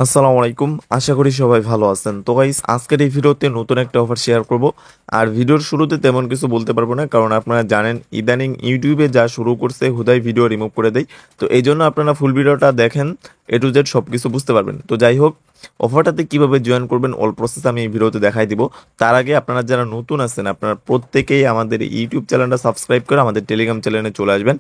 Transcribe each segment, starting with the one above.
আসসালামু আলাইকুম, আশা করি সবাই ভালো আছেন। তো গাইস, আজকের এই ভিডিওতে নতুন একটা অফার শেয়ার করব। আর ভিডিওর শুরুতে তেমন কিছু বলতে পারবো না, কারণ আপনারা জানেন ইদানিং ইউটিউবে যা শুরু করছে হুদাই ভিডিও রিমুভ করে দেয়। তো এই জন্য আপনারা ফুল ভিডিওটা দেখেন, এ টু জেড সব কিছু বুঝতে পারবেন। তো যাই হোক, অফারটাতে কিভাবে জয়েন করবেন অল প্রসেস আমি এই ভিডিওতে দেখাই দিব। তার আগে আপনারা যারা নতুন আছেন, আপনারা প্রত্যেকেই আমাদের ইউটিউব চ্যানেলটা সাবস্ক্রাইব করে আমাদের টেলিগ্রাম চ্যানেলে চলে আসবেন।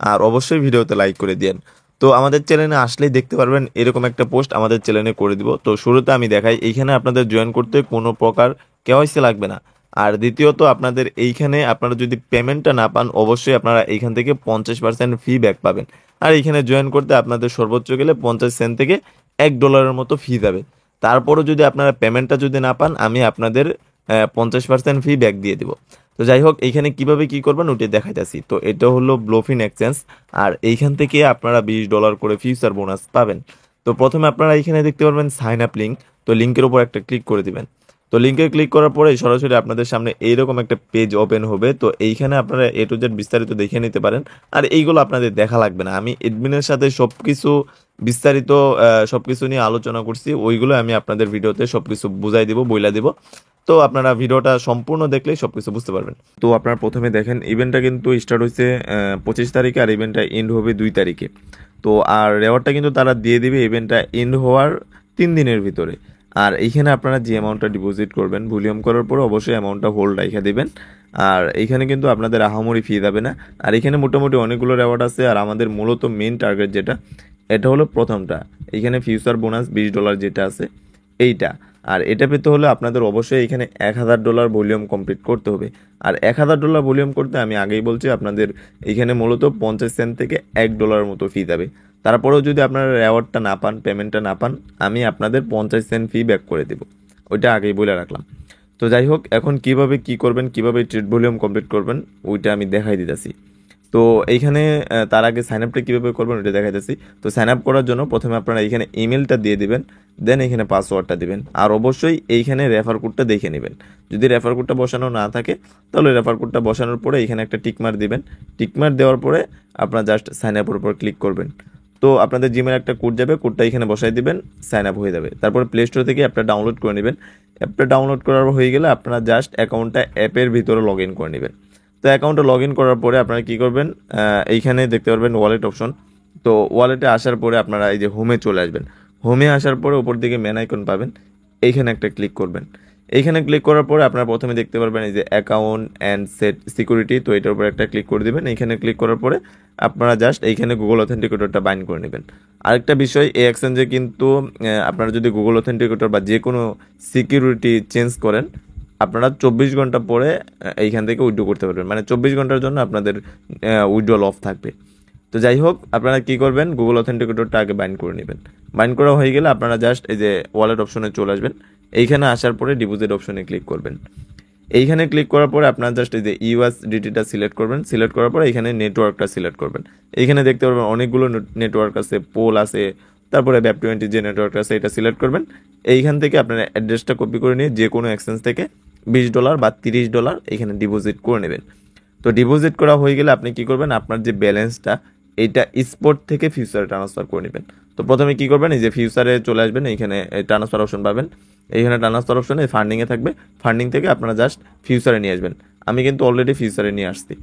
আর অবশ্যই ভিডিওতে লাইক করে দিন। তো আমাদের চ্যানেলে আসলেই দেখতে পারবেন এরকম একটা পোস্ট আমাদের চ্যানেলে করে দিব। তো শুরুতে আমি দেখাই, এইখানে আপনাদের জয়েন করতে কোনো প্রকার কেওয়াইসি লাগবে না। আর দ্বিতীয়ত, আপনাদের এইখানে আপনারা যদি পেমেন্টটা না পান, অবশ্যই আপনারা এইখান থেকে 50% ফি ব্যাক পাবেন। আর এইখানে জয়েন করতে আপনাদের সর্বোচ্চ গেলে 50 সেন্ট থেকে $1 মতো ফি যাবে। তারপরও যদি আপনারা পেমেন্টটা যদি না পান, আমি আপনাদের 50% ফি ব্যাক দিয়ে দিব। তো যাই হোক, এইখানে কিভাবে কি করবেন ওটা দেখাইতেছি। তো এটা হলো ব্লুফিন এক্সচেঞ্জ। আর এইখান থেকে আপনারা $20 করে ফিউচার বোনাস পাবেন। তো প্রথমে আপনারা এইখানে দেখতে পারবেন সাইন আপ লিঙ্ক। তো লিঙ্কের উপর একটা ক্লিক করে দিবেন। তো লিঙ্কে ক্লিক করার পরে সরাসরি আপনাদের সামনে এইরকম একটা পেজ ওপেন হবে। তো এইখানে আপনারা এ টু জেড বিস্তারিত দেখে নিতে পারেন। আর এইগুলো আপনাদের দেখা লাগবে না, আমি এডমিনের সাথে সবকিছু বিস্তারিত সবকিছু নিয়ে আলোচনা করছি, ওইগুলো আমি আপনাদের ভিডিওতে সবকিছু বুঝাই দিব, বইলা দিব। তো আপনারা ভিডিওটা সম্পূর্ণ দেখলেই সবকিছু বুঝতে পারবেন। তো আপনারা প্রথমে দেখেন, ইভেন্টটা কিন্তু স্টার্ট হয়েছে 25 তারিখে, আর ইভেন্টটা এন্ড হবে 2 তারিখে। তো আর রেওয়ার্ডটা কিন্তু তারা দিয়ে দিবে ইভেন্টটা এন্ড হওয়ার 3 দিনের ভিতরে। আর এইখানে আপনারা যে অ্যামাউন্টটা ডিপোজিট করবেন, ভলিউম করার পরে অবশ্যই অ্যামাউন্টটা হোল্ড রেখে দেবেন। আর এইখানে কিন্তু আপনাদের আহামরি ফি যাবে না। আর এখানে মোটামুটি অনেকগুলো রেওয়ার্ড আছে। আর আমাদের মূলত মেইন টার্গেট যেটা, এটা হলো প্রথমটা, এইখানে ফিউচার বোনাস $20 যেটা আছে এইটা। আর এটা পেতে হলে আপনাদের অবশ্যই এখানে $1000 ভলিউম কমপ্লিট করতে হবে। আর $1000 ভলিউম করতে আমি আগেই বলছি আপনাদের এখানে মূলত 50 সেন্ট থেকে $1 মতো ফি যাবে। তারপরেও যদি আপনারা রেওয়ার্ডটা না পান, পেমেন্টটা না পান, আমি আপনাদের 50 সেন্ট ফি ব্যাক করে দেবো। ওইটা আগেই বলে রাখলাম। তো যাই হোক, এখন কিভাবে কি করবেন, কিভাবে ট্রেড ভলিউম কমপ্লিট করবেন, ওইটা আমি দেখাই দিতেছি। তো এইখানে তার আগে সাইন আপটা কীভাবে করবেন ওইটা দেখাইতেছি। তো সাইন আপ করার জন্য প্রথমে আপনারা এইখানে ইমেলটা দিয়ে দিবেন, দেন এখানে পাসওয়ার্ডটা দিবেন। আর অবশ্যই এইখানে রেফার কোডটা দেখে নেবেন। যদি রেফার কোডটা বসানো না থাকে, তাহলে রেফার কোডটা বসানোর পরে এখানে একটা টিকমার্ক দিবেন। টিকমার্ক দেওয়ার পরে আপনারা জাস্ট সাইন আপের উপর ক্লিক করবেন। তো আপনাদের জিমের একটা কোড যাবে, কোডটা এখানে বসাই দিবেন, সাইন আপ হয়ে যাবে। তারপরে প্লে স্টোর থেকে অ্যাপটা ডাউনলোড করে নেবেন। অ্যাপটা ডাউনলোড করার হয়ে গেলে আপনারা জাস্ট অ্যাকাউন্টটা অ্যাপের ভিতরে লগ ইন করে নেবেন। তো অ্যাকাউন্টে লগ ইন করার পরে আপনারা কী করবেন, এইখানে দেখতে পারবেন ওয়ালেট অপশন। তো ওয়ালেটে আসার পরে আপনারা এই যে হোমে চলে আসবেন। হোমে আসার পরে উপর দিকে ম্যান আইকন পাবেন, এইখানে একটা ক্লিক করবেন। এইখানে ক্লিক করার পরে আপনারা প্রথমে দেখতে পারবেন এই যে অ্যাকাউন্ট অ্যান্ড সেট সিকিউরিটি। তো এটার উপর একটা ক্লিক করে দেবেন। এইখানে ক্লিক করার পরে আপনারা জাস্ট এইখানে গুগল অথেন্টিকেটরটা বাইন্ড করে নেবেন। আরেকটা বিষয়, এই এক্সচেঞ্জে কিন্তু আপনারা যদি গুগল অথেন্টিকেটর বা যে কোনো সিকিউরিটি চেঞ্জ করেন, আপনারা 24 ঘন্টা পরে এইখান থেকে উইথড্র করতে পারবেন। মানে 24 ঘন্টার জন্য আপনাদের উইথড্রল অফ থাকবে। তো যাই হোক, আপনারা কি করবেন, গুগল অথেন্টিকেটরটা আগে বাইন্ড করে নেবেন। বাইন্ড করা হয়ে গেলে আপনারা জাস্ট এই যে ওয়ালেট অপশনে চলে আসবেন। এইখানে আসার পরে ডিপোজিট অপশনে ক্লিক করবেন। এইখানে ক্লিক করার পরে আপনারা জাস্ট এই যে ইউএসডিটিটা সিলেক্ট করবেন। সিলেক্ট করার পরে এখানে নেটওয়ার্কটা সিলেক্ট করবেন। এইখানে দেখতে পারবেন অনেকগুলো নেটওয়ার্ক আছে, পোল আছে, তারপরে ব্যাপ20 যে নেটওয়ার্ক আছে এটা সিলেক্ট করবেন। এইখান থেকে আপনারা অ্যাড্রেসটা কপি করে নিয়ে যে কোনো এক্সচেঞ্জ থেকে $20 বা $30 এখানে ডিপোজিট করে নেবেন। তো ডিপোজিট করা হয়ে গেলে আপনি কি করবেন, আপনার যে ব্যালেন্সটা এইটা স্পট থেকে ফিউচারে ট্রান্সফার করে নেবেন। তো প্রথমে কি করবেন, এই যে ফিউচারে চলে আসবেন, এইখানে ট্রান্সফার অপশন পাবেন। এইখানে ট্রান্সফার অপশনে ফান্ডিংয়ে থাকবে, ফান্ডিং থেকে আপনারা জাস্ট ফিউচারে নিয়ে আসবেন। আমি কিন্তু অলরেডি ফিউচারে নিয়ে আসছি।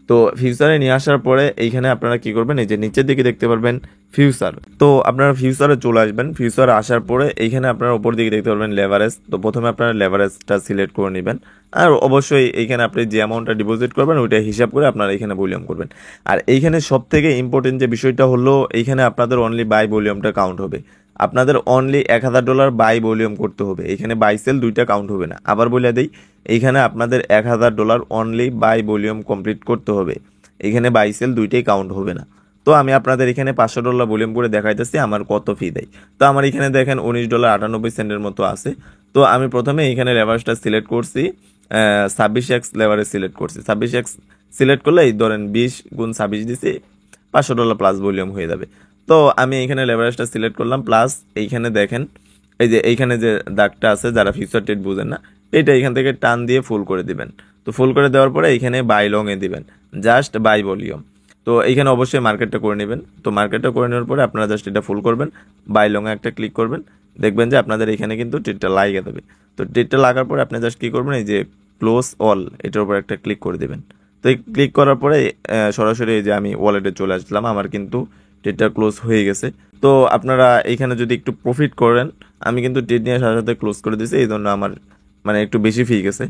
তো ফিউচারে নিয়ে আসার পরে এইখানে আপনারা কি করবেন, এই যে নিচের দিকে দেখতে পারবেন ফিউচার। তো আপনারা ফিউচারে চলে আসবেন। ফিউচারে আসার পরে এইখানে আপনারা উপর দিকে দেখতে পারবেন লেভারেজ। তো প্রথমে আপনারা লেভারেজটা সিলেক্ট করে নেবেন। আর অবশ্যই এইখানে আপনি যে অ্যামাউন্টটা ডিপোজিট করবেন ওইটা হিসাব করে আপনারা এখানে ভলিউম করবেন। আর এইখানে সব থেকে ইম্পর্টেন্ট যে বিষয়টা হলো, এইখানে আপনাদের অনলি বাই ভলিউমটা কাউন্ট হবে। আপনাদের অনলি $1000 বাই ভলিউম করতে হবে। এখানে বাই সেল দুইটা কাউন্ট হবে না। আবার বলে দেই, এইখানে আপনাদের $1000 অনলি বাই ভলিউম কমপ্লিট করতে হবে। এখানে বাই সেল দুইটাই কাউন্ট হবে না। তো আমি আপনাদের এখানে $500 ভলিউম করে দেখাইতেছি আমার কত ফি দেয়। তো আমার এখানে দেখেন $19.98 মতো আছে। তো আমি প্রথমে এইখানে লেভারেজটা সিলেক্ট করছি, 26x লেভারেজ সিলেক্ট করছি। 26x সিলেক্ট করলে এই ধরেন 20 × 26 দিছি, $500 প্লাস ভলিউম হয়ে যাবে। তো আমি এইখানে লেভারেজটা সিলেক্ট করলাম, প্লাস এইখানে দেখেন এই যে এইখানে যে দাগটা আছে, যারা ফিউচার ট্রেড বুঝেন না, এইটা এখান থেকে টান দিয়ে ফুল করে দিবেন। তো ফুল করে দেওয়ার পরে এইখানে বাই লংয়ে দিবেন, জাস্ট বাই ভলিউম। তো এইখানে অবশ্যই মার্কেটটা করে নেবেন। তো মার্কেটটা করে নেওয়ার পরে আপনারা জাস্ট এটা ফুল করবেন, বাই লংয়ে একটা ক্লিক করবেন, দেখবেন যে আপনাদের এখানে কিন্তু ট্রেডটা লাগিয়ে দেবে। তো ট্রেডটা লাগার পরে আপনি জাস্ট কী করবেন, এই যে ক্লোজ অল এটার উপর একটা ক্লিক করে দেবেন। তো এই ক্লিক করার পরে সরাসরি এই যে আমি ওয়ালেটে চলে আসলাম, আমার কিন্তু ট্রেডটা ক্লোজ হয়ে গেছে। তো আপনারা এইখানে যদি একটু প্রফিট করেন, আমি কিন্তু ট্রেড নিয়ে সাথে সাথে ক্লোজ করে দিয়েছি, এই জন্য আমার মানে একটু বেশি ফি গেছে।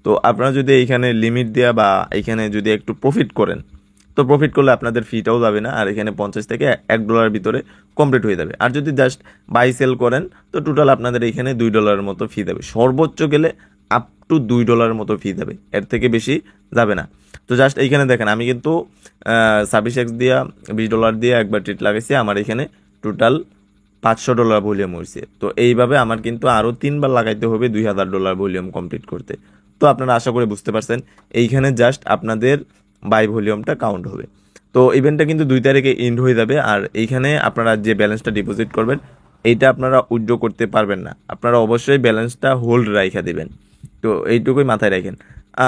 তো আপনারা যদি এইখানে লিমিট দেওয়া বা এইখানে যদি একটু প্রফিট করেন, তো প্রফিট করলে আপনাদের ফিটাও যাবে না, আর এখানে 50 থেকে $1 ভিতরে কমপ্লিট হয়ে যাবে। আর যদি জাস্ট বাই সেল করেন, তো টোটাল আপনাদের এখানে $2 মতো ফি দেবে, সর্বোচ্চ গেলে আপ টু $2 মতো ফি দেবে, এর থেকে বেশি যাবে না। তো জাস্ট এইখানে দেখেন আমি কিন্তু 26x দিয়া $20 দিয়ে একবার ট্রেড লাগাইছি, আমার এখানে টোটাল $500 ভলিউম হয়েছে। তো এইভাবে আমার কিন্তু আরও 3বার লাগাইতে হবে $2000 ভলিউম কমপ্লিট করতে। তো আপনারা আশা করে বুঝতে পারছেন, এইখানে জাস্ট আপনাদের বাই ভলিউমটা কাউন্ট হবে। তো ইভেন্টটা কিন্তু 2 তারিখে এন্ড হয়ে যাবে, আর এইখানে আপনারা যে ব্যালেন্সটা ডিপোজিট করবেন এইটা আপনারা উইথড্র করতে পারবেন না, আপনারা অবশ্যই ব্যালেন্সটা হোল্ড রাইখা দিবেন। তো এইটুকুই মাথায় রাখেন।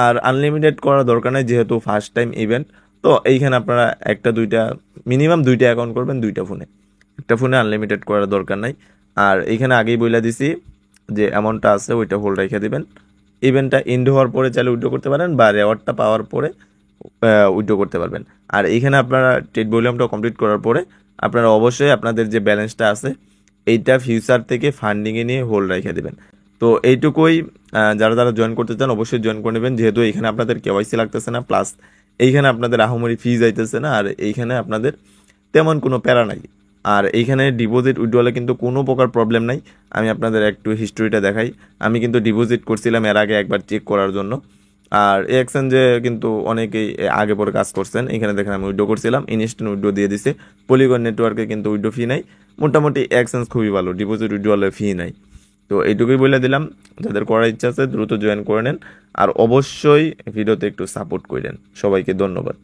আর আনলিমিটেড করার দরকার নেই, যেহেতু ফার্স্ট টাইম ইভেন্ট। তো এইখানে আপনারা একটা দুইটা মিনিমাম 2টা অ্যাকাউন্ট করবেন 2টা ফোনে, একটা ফোনে আনলিমিটেড করার দরকার নাই। আর এইখানে আগেই বলে দিছি যে অ্যামাউন্টটা আছে ওইটা হোল্ড রেখে দিবেন। ইভেন্টটা এন্ড হওয়ার পরে চাইলে উইথড্র করতে পারেন, বা রেওয়ার্ডটা পাওয়ার পরে উইথড্র করতে পারবেন। আর এইখানে আপনারা ট্রেড ভলিউমটা কমপ্লিট করার পরে আপনারা অবশ্যই আপনাদের যে ব্যালেন্সটা আছে এইটা ফিউচার থেকে ফান্ডিংয়ে নিয়ে হোল্ড রেখে দেবেন। তো এইটুকুই, যারা যারা জয়েন করতে চান অবশ্যই জয়েন করে নেবেন, যেহেতু এইখানে আপনাদের কেওয়াইসি লাগতেছে না, প্লাস এইখানে আপনাদের আহামরি ফি যাইতেছে না, আর এইখানে আপনাদের তেমন কোনো প্যারা নাই। আর এইখানে ডিপোজিট উইথড্রলে কিন্তু কোনো প্রকার প্রবলেম নাই। আমি আপনাদের একটু হিস্টোরিটা দেখাই। আমি কিন্তু ডিপোজিট করছিলাম এর আগে একবার চেক করার জন্য, আর এই এক্সচেঞ্জে কিন্তু অনেকেই আগে পরে কাজ করছেন। এখানে দেখেন আমি উইথড্র করছিলাম, ইনস্ট্যান্ট উইথড্র দিয়ে দিছে। পলিগন নেটওয়ার্কে কিন্তু উইথড্র ফি নাই, মোটামুটি এক্সচেঞ্জ খুবই ভালো, ডিপোজিট উইথড্রলে ফি নাই। তো এইটুকুই বলে দিলাম, যাদের করার ইচ্ছা আছে দ্রুত জয়েন করে নেন, আর অবশ্যই ভিডিওতে একটু সাপোর্ট করেন। সবাইকে ধন্যবাদ।